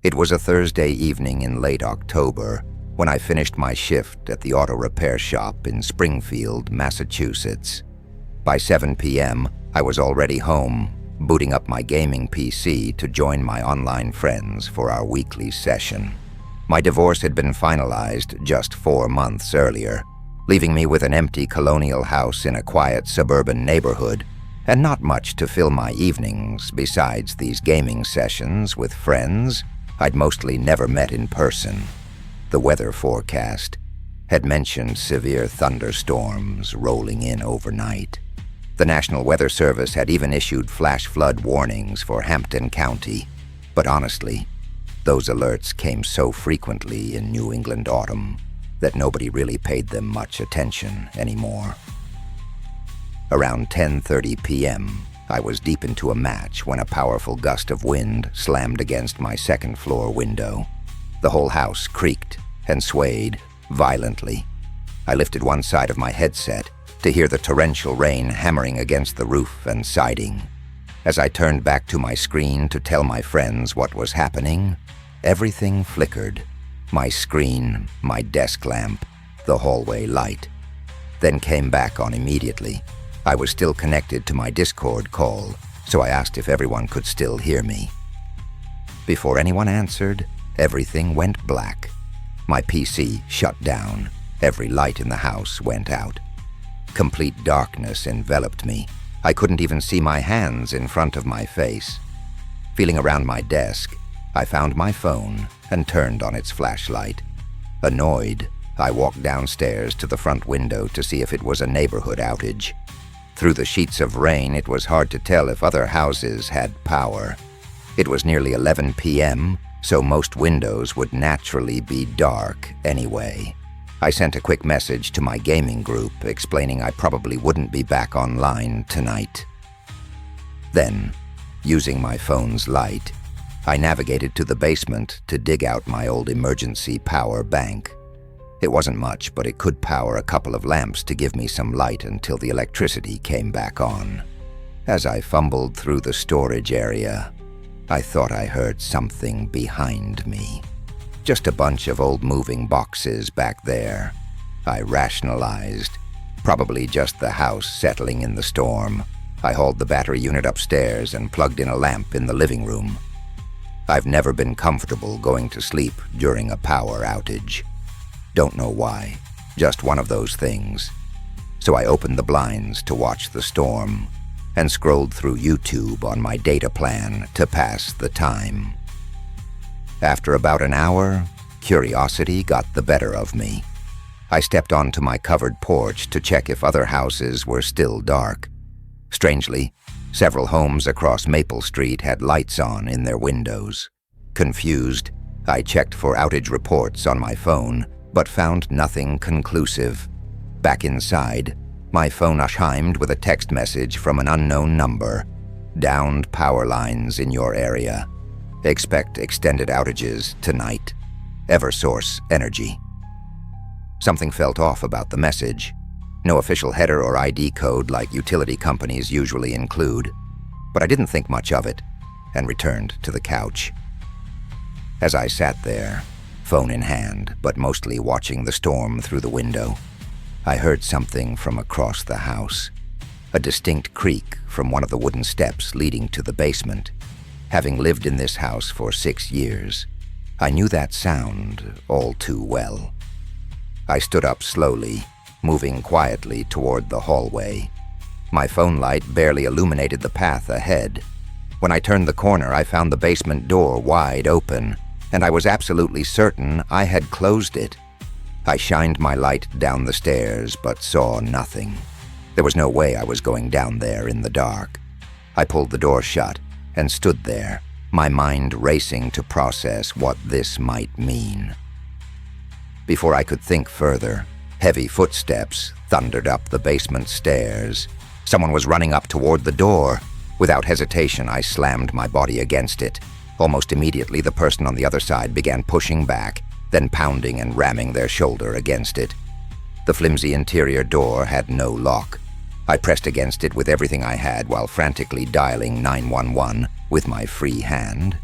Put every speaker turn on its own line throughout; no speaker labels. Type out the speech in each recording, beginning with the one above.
It was a Thursday evening in late October when I finished my shift at the auto repair shop in Springfield, Massachusetts. By 7 p.m., I was already home, booting up my gaming PC to join my online friends for our weekly session. My divorce had been finalized just 4 months earlier, leaving me with an empty colonial house in a quiet suburban neighborhood, and not much to fill my evenings besides these gaming sessions with friends I'd mostly never met in person. The weather forecast had mentioned severe thunderstorms rolling in overnight. The National Weather Service had even issued flash flood warnings for Hampton County, but honestly, those alerts came so frequently in New England autumn that nobody really paid them much attention anymore. Around 10:30 p.m., I was deep into a match when a powerful gust of wind slammed against my second-floor window. The whole house creaked and swayed violently. I lifted one side of my headset to hear the torrential rain hammering against the roof and siding. As I turned back to my screen to tell my friends what was happening, everything flickered. My screen, my desk lamp, the hallway light. Then came back on immediately. I was still connected to my Discord call, so I asked if everyone could still hear me. Before anyone answered, everything went black. My PC shut down. Every light in the house went out. Complete darkness enveloped me. I couldn't even see my hands in front of my face. Feeling around my desk, I found my phone and turned on its flashlight. Annoyed, I walked downstairs to the front window to see if it was a neighborhood outage. Through the sheets of rain, it was hard to tell if other houses had power. It was nearly 11 p.m., so most windows would naturally be dark anyway. I sent a quick message to my gaming group explaining I probably wouldn't be back online tonight. Then, using my phone's light, I navigated to the basement to dig out my old emergency power bank. It wasn't much, but it could power a couple of lamps to give me some light until the electricity came back on. As I fumbled through the storage area, I thought I heard something behind me. Just a bunch of old moving boxes back there. I rationalized. Probably just the house settling in the storm. I hauled the battery unit upstairs and plugged in a lamp in the living room. I've never been comfortable going to sleep during a power outage. Don't know why, just one of those things. So I opened the blinds to watch the storm and scrolled through YouTube on my data plan to pass the time. After about an hour, curiosity got the better of me. I stepped onto my covered porch to check if other houses were still dark. Strangely, several homes across Maple Street had lights on in their windows. Confused, I checked for outage reports on my phone, but found nothing conclusive. Back inside, my phone chimed with a text message from an unknown number. Downed power lines in your area. Expect extended outages tonight. Eversource Energy. Something felt off about the message. No official header or ID code like utility companies usually include. But I didn't think much of it and returned to the couch. As I sat there, phone in hand, but mostly watching the storm through the window, I heard something from across the house. A distinct creak from one of the wooden steps leading to the basement. Having lived in this house for 6 years, I knew that sound all too well. I stood up slowly, moving quietly toward the hallway. My phone light barely illuminated the path ahead. When I turned the corner, I found the basement door wide open, and I was absolutely certain I had closed it. I shined my light down the stairs, but saw nothing. There was no way I was going down there in the dark. I pulled the door shut and stood there, my mind racing to process what this might mean. Before I could think further, heavy footsteps thundered up the basement stairs. Someone was running up toward the door. Without hesitation, I slammed my body against it. Almost immediately, the person on the other side began pushing back, then pounding and ramming their shoulder against it. The flimsy interior door had no lock. I pressed against it with everything I had while frantically dialing 911 with my free hand.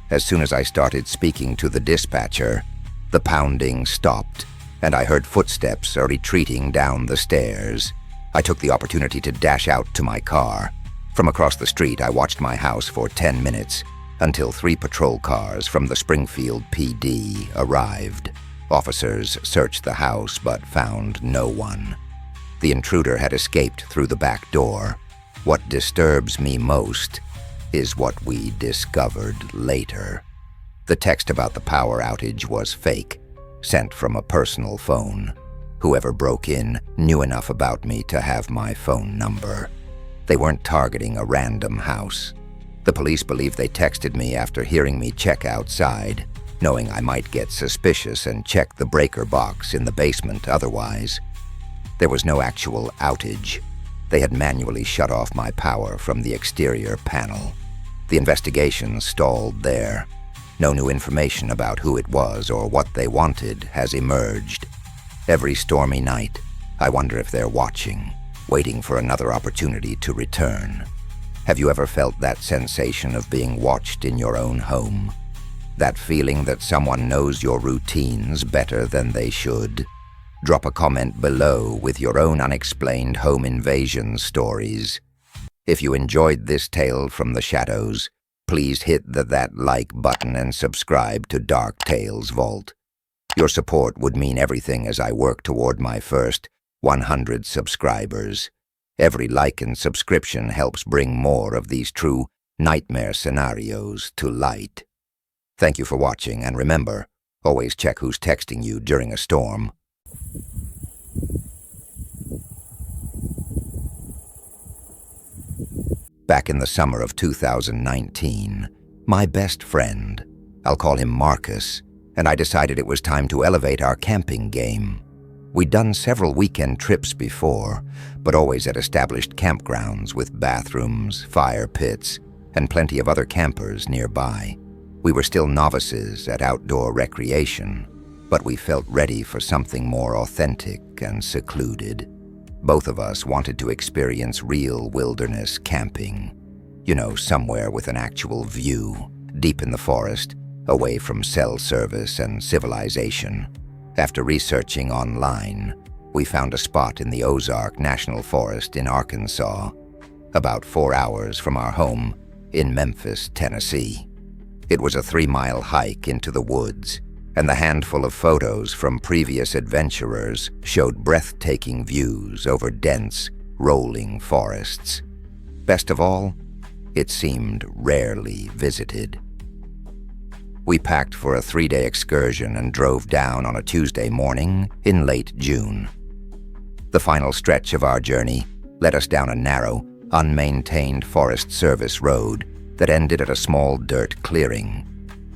As soon as I started speaking to the dispatcher, the pounding stopped, and I heard footsteps retreating down the stairs. I took the opportunity to dash out to my car. From across the street, I watched my house for 10 minutes, until 3 patrol cars from the Springfield PD arrived. Officers searched the house but found no one. The intruder had escaped through the back door. What disturbs me most is what we discovered later. The text about the power outage was fake, sent from a personal phone. Whoever broke in knew enough about me to have my phone number. They weren't targeting a random house. The police believe they texted me after hearing me check outside, knowing I might get suspicious and check the breaker box in the basement otherwise. There was no actual outage. They had manually shut off my power from the exterior panel. The investigation stalled there. No new information about who it was or what they wanted has emerged. Every stormy night, I wonder if they're watching, waiting for another opportunity to return. Have you ever felt that sensation of being watched in your own home? That feeling that someone knows your routines better than they should? Drop a comment below with your own unexplained home invasion stories. If you enjoyed this tale from the shadows, please hit that like button and subscribe to Dark Tales Vault. Your support would mean everything as I work toward my first 100 subscribers. Every like and subscription helps bring more of these true nightmare scenarios to light. Thank you for watching, and remember, always check who's texting you during a storm. Back in the summer of 2019, my best friend, I'll call him Marcus, and I decided it was time to elevate our camping game. We'd done several weekend trips before, but always at established campgrounds with bathrooms, fire pits, and plenty of other campers nearby. We were still novices at outdoor recreation, but we felt ready for something more authentic and secluded. Both of us wanted to experience real wilderness camping. You know, somewhere with an actual view, deep in the forest, away from cell service and civilization. After researching online, we found a spot in the Ozarks National Forest in Arkansas, about 4 hours from our home in Memphis, Tennessee. It was a 3-mile hike into the woods, and the handful of photos from previous adventurers showed breathtaking views over dense, rolling forests. Best of all, it seemed rarely visited. We packed for a 3-day excursion and drove down on a Tuesday morning in late June. The final stretch of our journey led us down a narrow, unmaintained Forest Service road that ended at a small dirt clearing.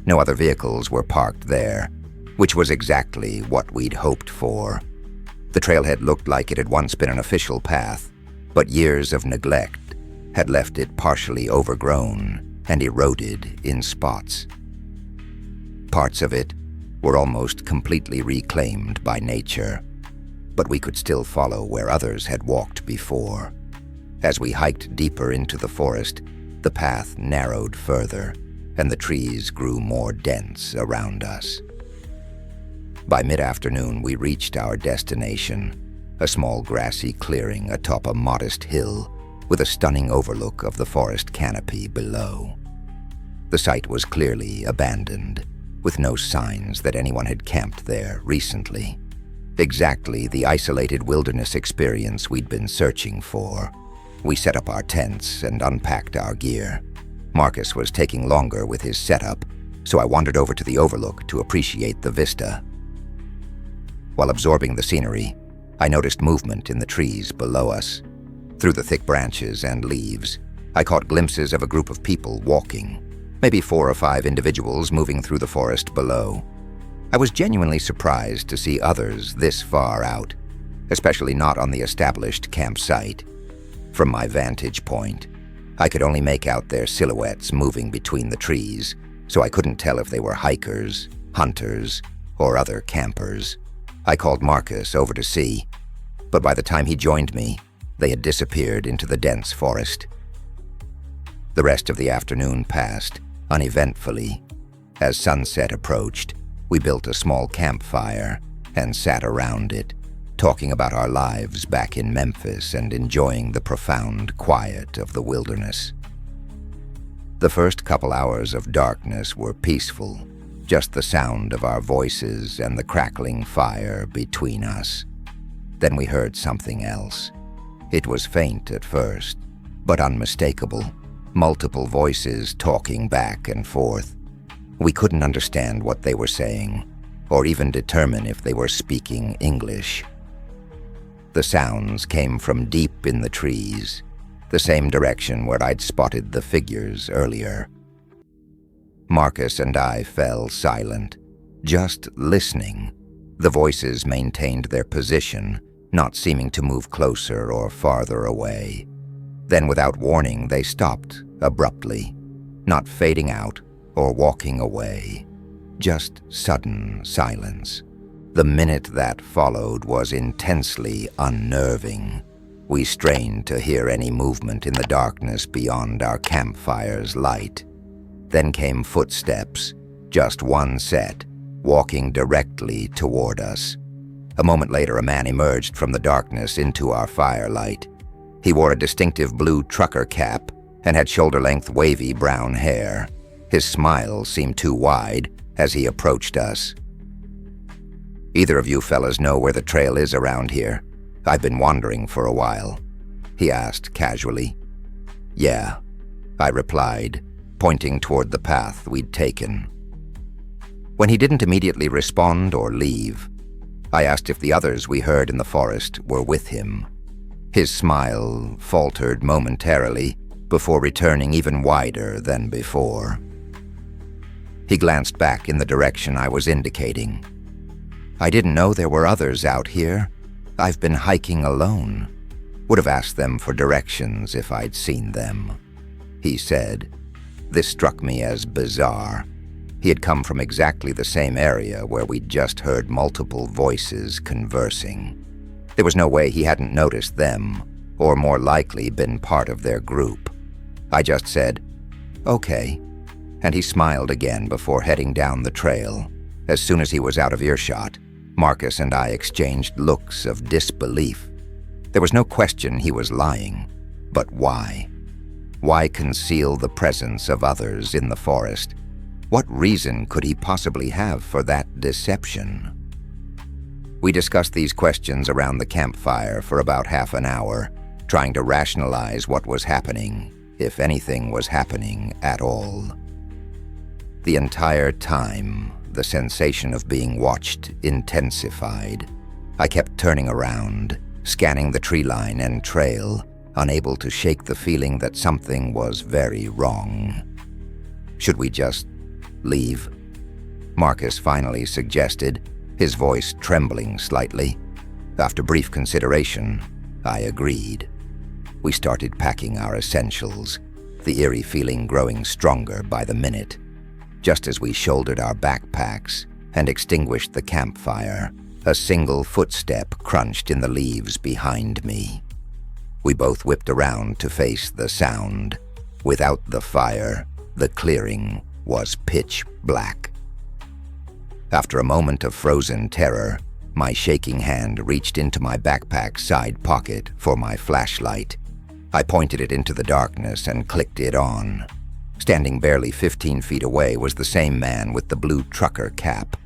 No other vehicles were parked there, which was exactly what we'd hoped for. The trailhead looked like it had once been an official path, but years of neglect had left it partially overgrown and eroded in spots. Parts of it were almost completely reclaimed by nature, but we could still follow where others had walked before. As we hiked deeper into the forest, the path narrowed further, and the trees grew more dense around us. By mid-afternoon, we reached our destination, a small grassy clearing atop a modest hill with a stunning overlook of the forest canopy below. The site was clearly abandoned, with no signs that anyone had camped there recently. Exactly the isolated wilderness experience we'd been searching for. We set up our tents and unpacked our gear. Marcus was taking longer with his setup, so I wandered over to the overlook to appreciate the vista. While absorbing the scenery, I noticed movement in the trees below us. Through the thick branches and leaves, I caught glimpses of a group of people walking, maybe 4 or 5 individuals moving through the forest below. I was genuinely surprised to see others this far out, especially not on the established campsite. From my vantage point, I could only make out their silhouettes moving between the trees, so I couldn't tell if they were hikers, hunters, or other campers. I called Marcus over to see, but by the time he joined me, they had disappeared into the dense forest. The rest of the afternoon passed uneventfully, As sunset approached, we built a small campfire and sat around it, talking about our lives back in Memphis and enjoying the profound quiet of the wilderness. The first couple hours of darkness were peaceful, just the sound of our voices and the crackling fire between us. Then we heard something else. It was faint at first, but unmistakable. Multiple voices talking back and forth. We couldn't understand what they were saying, or even determine if they were speaking English. The sounds came from deep in the trees, the same direction where I'd spotted the figures earlier. Marcus and I fell silent, just listening. The voices maintained their position, not seeming to move closer or farther away. Then, without warning, they stopped abruptly, not fading out or walking away. Just sudden silence. The minute that followed was intensely unnerving. We strained to hear any movement in the darkness beyond our campfire's light. Then came footsteps, just one set, walking directly toward us. A moment later, a man emerged from the darkness into our firelight. He wore a distinctive blue trucker cap and had shoulder-length wavy brown hair. His smile seemed too wide as he approached us. "Either of you fellas know where the trail is around here? I've been wandering for a while," he asked casually. "Yeah," I replied, pointing toward the path we'd taken. When he didn't immediately respond or leave, I asked if the others we heard in the forest were with him. His smile faltered momentarily before returning even wider than before. He glanced back in the direction I was indicating. "I didn't know there were others out here. I've been hiking alone. Would have asked them for directions if I'd seen them," he said. This struck me as bizarre. He had come from exactly the same area where we'd just heard multiple voices conversing. There was no way he hadn't noticed them, or more likely been part of their group. I just said, "Okay," and he smiled again before heading down the trail. As soon as he was out of earshot, Marcus and I exchanged looks of disbelief. There was no question he was lying, but why? Why conceal the presence of others in the forest? What reason could he possibly have for that deception? We discussed these questions around the campfire for about half an hour, trying to rationalize what was happening, if anything was happening at all. The entire time, the sensation of being watched intensified. I kept turning around, scanning the tree line and trail, unable to shake the feeling that something was very wrong. Should we just leave? Marcus finally suggested, his voice trembling slightly. After brief consideration, I agreed. We started packing our essentials, the eerie feeling growing stronger by the minute. Just as we shouldered our backpacks and extinguished the campfire, a single footstep crunched in the leaves behind me. We both whipped around to face the sound. Without the fire, the clearing was pitch black. After a moment of frozen terror, my shaking hand reached into my backpack's side pocket for my flashlight. I pointed it into the darkness and clicked it on. Standing barely 15 feet away was the same man with the blue trucker cap.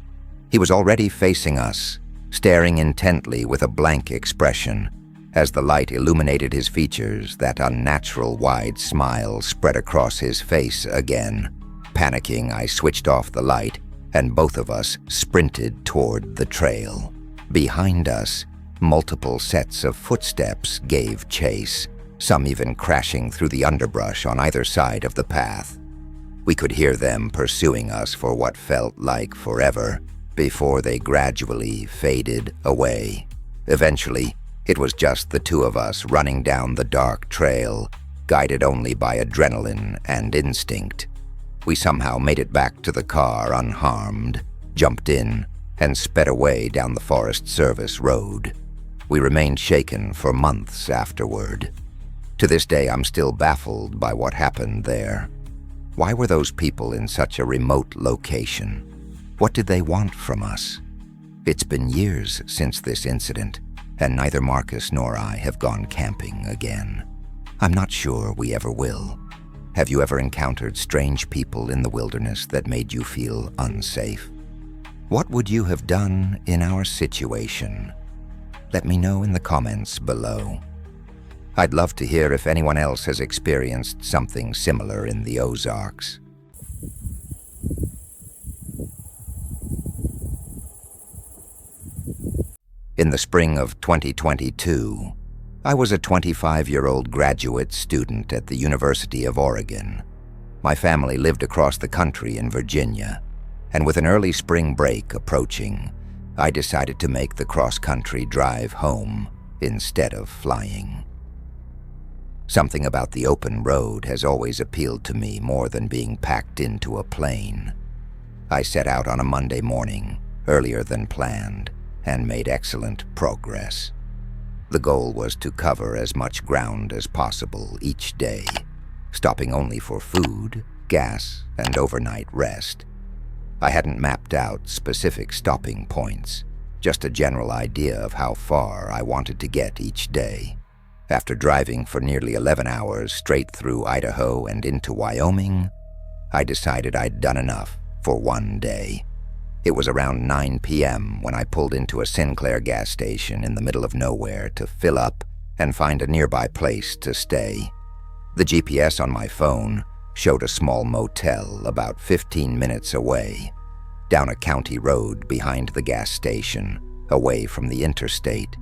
He was already facing us, staring intently with a blank expression. As the light illuminated his features, that unnatural wide smile spread across his face again. Panicking, I switched off the light, and both of us sprinted toward the trail. Behind us, multiple sets of footsteps gave chase, some even crashing through the underbrush on either side of the path. We could hear them pursuing us for what felt like forever, before they gradually faded away. Eventually, it was just the two of us running down the dark trail, guided only by adrenaline and instinct. We somehow made it back to the car unharmed, jumped in, and sped away down the Forest Service road. We remained shaken for months afterward. To this day, I'm still baffled by what happened there. Why were those people in such a remote location? What did they want from us? It's been years since this incident, and neither Marcus nor I have gone camping again. I'm not sure we ever will. Have you ever encountered strange people in the wilderness that made you feel unsafe? What would you have done in our situation? Let me know in the comments below. I'd love to hear if anyone else has experienced something similar in the Ozarks. In the spring of 2022, I was a 25-year-old graduate student at the University of Oregon. My family lived across the country in Virginia, and with an early spring break approaching, I decided to make the cross-country drive home instead of flying. Something about the open road has always appealed to me more than being packed into a plane. I set out on a Monday morning, earlier than planned, and made excellent progress. The goal was to cover as much ground as possible each day, stopping only for food, gas, and overnight rest. I hadn't mapped out specific stopping points, just a general idea of how far I wanted to get each day. After driving for nearly 11 hours straight through Idaho and into Wyoming, I decided I'd done enough for one day. It was around 9 p.m. when I pulled into a Sinclair gas station in the middle of nowhere to fill up and find a nearby place to stay. The GPS on my phone showed a small motel about 15 minutes away, down a county road behind the gas station, away from the interstate.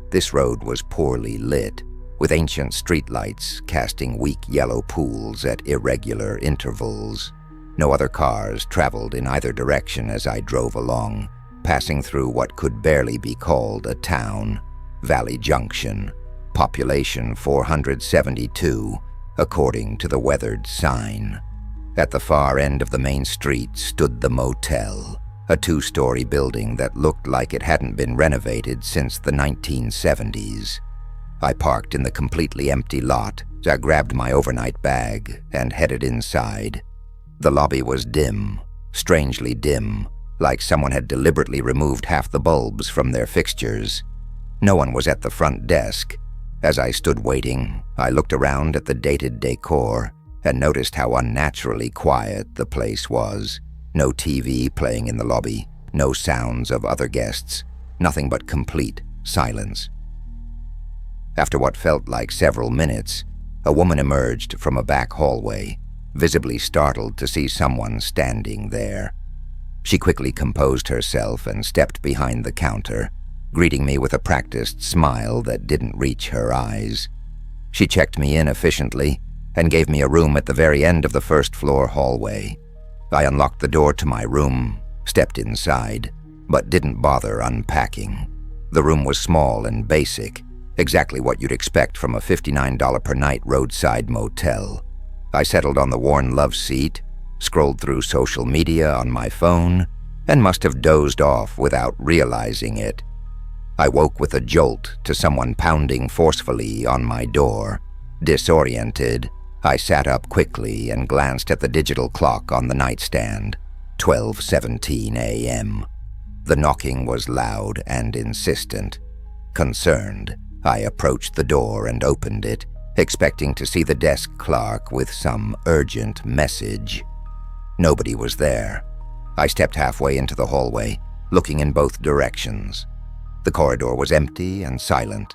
This road was poorly lit, with ancient streetlights casting weak yellow pools at irregular intervals. No other cars traveled in either direction as I drove along, passing through what could barely be called a town, Valley Junction, population 472, according to the weathered sign. At the far end of the main street stood the motel, a two-story building that looked like it hadn't been renovated since the 1970s. I parked in the completely empty lot. I grabbed my overnight bag and headed inside. The lobby was dim, strangely dim, like someone had deliberately removed half the bulbs from their fixtures. No one was at the front desk. As I stood waiting, I looked around at the dated decor and noticed how unnaturally quiet the place was. No TV playing in the lobby, no sounds of other guests, nothing but complete silence. After what felt like several minutes, a woman emerged from a back hallway, visibly startled to see someone standing there. She quickly composed herself and stepped behind the counter, greeting me with a practiced smile that didn't reach her eyes. She checked me in efficiently and gave me a room at the very end of the first-floor hallway. I unlocked the door to my room, stepped inside, but didn't bother unpacking. The room was small and basic, exactly what you'd expect from a $59 per night roadside motel. I settled on the worn love seat, scrolled through social media on my phone, and must have dozed off without realizing it. I woke with a jolt to someone pounding forcefully on my door. Disoriented, I sat up quickly and glanced at the digital clock on the nightstand, 12:17 a.m. The knocking was loud and insistent. Concerned, I approached the door and opened it, expecting to see the desk clerk with some urgent message. Nobody was there. I stepped halfway into the hallway, looking in both directions. The corridor was empty and silent.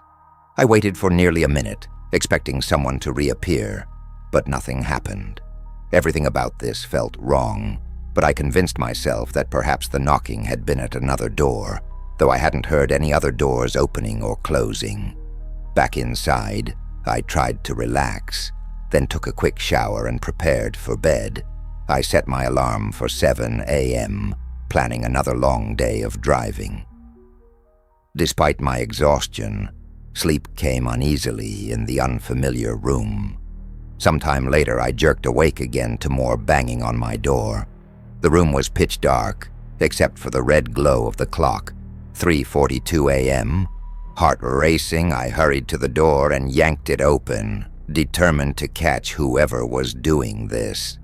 I waited for nearly a minute, expecting someone to reappear, but nothing happened. Everything about this felt wrong, but I convinced myself that perhaps the knocking had been at another door, though I hadn't heard any other doors opening or closing. Back inside, I tried to relax, then took a quick shower and prepared for bed. I set my alarm for 7 a.m., planning another long day of driving. Despite my exhaustion, sleep came uneasily in the unfamiliar room. Sometime later, I jerked awake again to more banging on my door. The room was pitch dark, except for the red glow of the clock, 3:42 a.m. Heart racing, I hurried to the door and yanked it open, determined to catch whoever was doing this.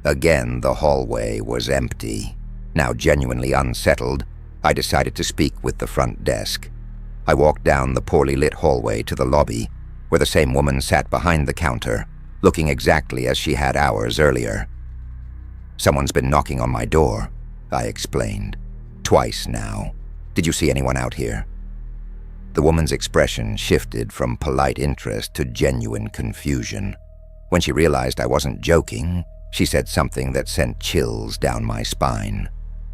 Again, the hallway was empty. Now genuinely unsettled, I decided to speak with the front desk. I walked down the poorly lit hallway to the lobby, where the same woman sat behind the counter, looking exactly as she had hours earlier. "Someone's been knocking on my door," I explained. "Twice now. Did you see anyone out here?" The woman's expression shifted from polite interest to genuine confusion. When she realized I wasn't joking, she said something that sent chills down my spine.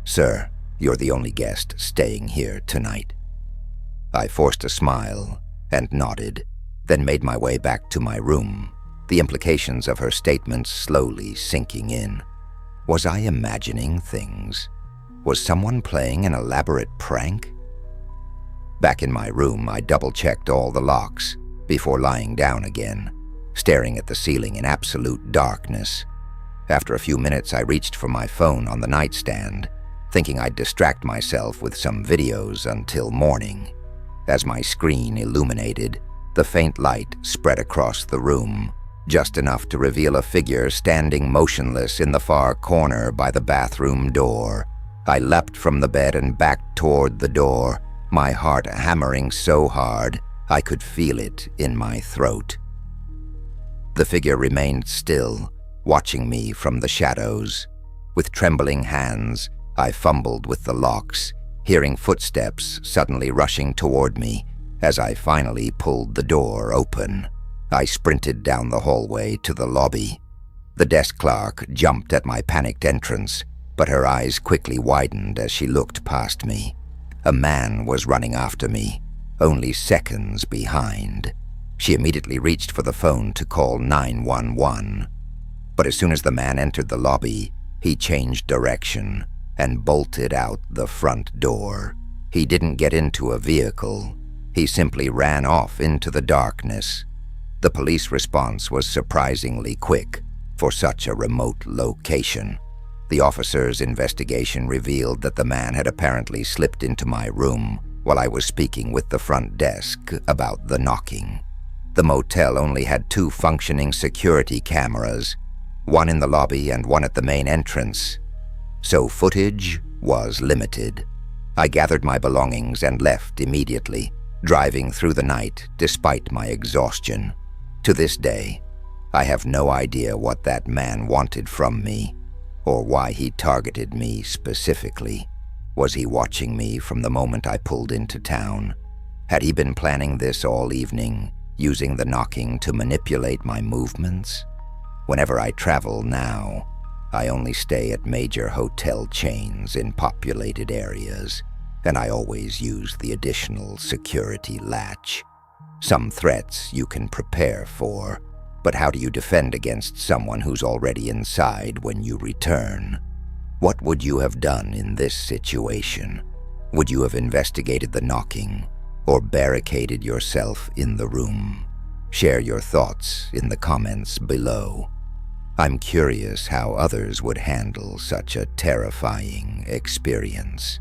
"Sir, you're the only guest staying here tonight." I forced a smile and nodded, then made my way back to my room, the implications of her statements slowly sinking in. Was I imagining things? Was someone playing an elaborate prank? Back in my room, I double-checked all the locks before lying down again, staring at the ceiling in absolute darkness. After a few minutes, I reached for my phone on the nightstand, thinking I'd distract myself with some videos until morning. As my screen illuminated, the faint light spread across the room, just enough to reveal a figure standing motionless in the far corner by the bathroom door. I leapt from the bed and backed toward the door, my heart hammering so hard I could feel it in my throat. The figure remained still, watching me from the shadows. With trembling hands, I fumbled with the locks, hearing footsteps suddenly rushing toward me as I finally pulled the door open. I sprinted down the hallway to the lobby. The desk clerk jumped at my panicked entrance, but her eyes quickly widened as she looked past me. A man was running after me, only seconds behind. She immediately reached for the phone to call 911. But as soon as the man entered the lobby, he changed direction and bolted out the front door. He didn't get into a vehicle. He simply ran off into the darkness. The police response was surprisingly quick for such a remote location. The officer's investigation revealed that the man had apparently slipped into my room while I was speaking with the front desk about the knocking. The motel only had 2 functioning security cameras, one in the lobby and one at the main entrance, so footage was limited. I gathered my belongings and left immediately, driving through the night despite my exhaustion. To this day, I have no idea what that man wanted from me, or why he targeted me specifically. Was he watching me from the moment I pulled into town? Had he been planning this all evening, using the knocking to manipulate my movements? Whenever I travel now, I only stay at major hotel chains in populated areas, and I always use the additional security latch. Some threats you can prepare for, but how do you defend against someone who's already inside when you return? What would you have done in this situation? Would you have investigated the knocking or barricaded yourself in the room? Share your thoughts in the comments below. I'm curious how others would handle such a terrifying experience.